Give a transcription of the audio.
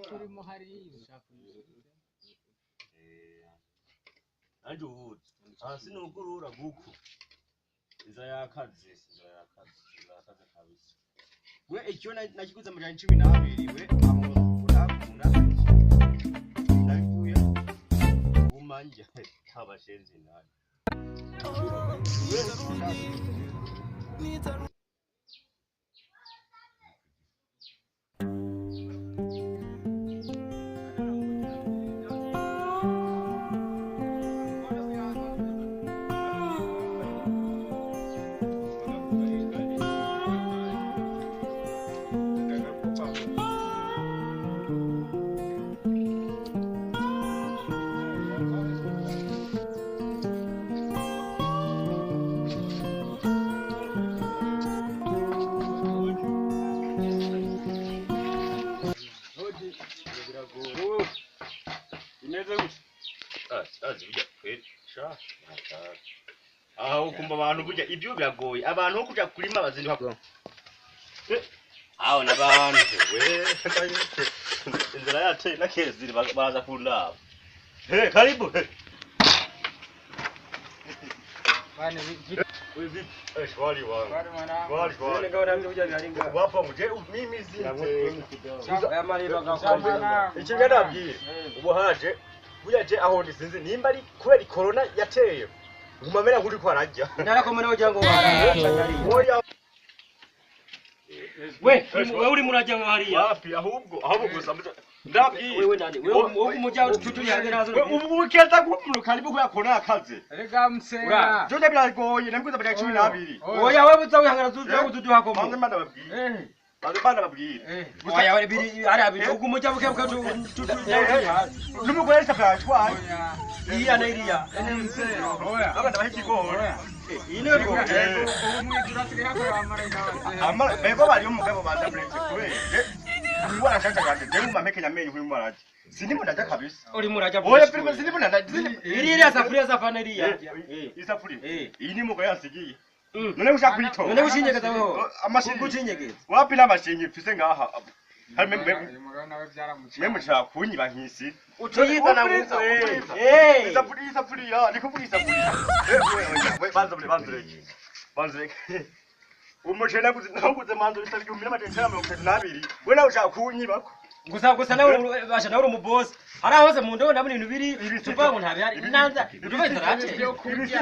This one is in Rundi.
turimo hari Anju ubuzi hasi nugurura guku iza yakaze kabisa we icyo nakiguze mu 12 we amura nabivuye umanje abashenzi nani kumba abantu burya ibyo biragoye abantu ho kuja kurima bazinduka aho nabantu we inzira yate nakeziri baza kundaba karibu bane we shwari wangu shwari ngora mbuja byaringa wapa muje mimi zinte aya mariro gakwambira iki ngadabwiye ubu haje buyaje aho ndisinze nimba ari kubera corona yateye umamera kuri ko arajya narakomera ujango wara we uri murajya ngo hariya wapi ahubwo gusa ndabwiye wewe nani wewe umujya tuturi hanze nazo ubu keza kumuntu karibu ko yakona akaze rega msera byo biragoye nabikuza bya 12 oya wewe buza wihangana tudu hako manze manda babwiye bana babwire oya we biri ari abiri umujya bukebuka n'umugore yashakaye iya na iriya msera oya abana bahikigora ine ko ubu mwijura turi hako amara bego bari umugabo banda buretse kubere ngwara shaka gande demu mameke nyamenye kuri mwaraje sinimo ndaja kabisa uri murajya oya prima sinimo ndaja iriya safuriya safaneriya isafuriya iyi ni mugabo yansigiye none ushaka kuyito none ushinyegeza weho amashinyi ucinyegeza wapi n'amashinyi mfise ngaha hari umugabo nawe byaramuca mwe mushaka kunyiba nkisi ucoyita na isafuriya nikuvuga isafuriya banzureke umucene naguze manzo bitabye 1932 we nawe ushaka kunyibako gusa nawe basha nawe uri umuboss hari hose mu ndo nabona ibintu biri tuva ngo ntabihari nanza uruva inzara ibyo kurya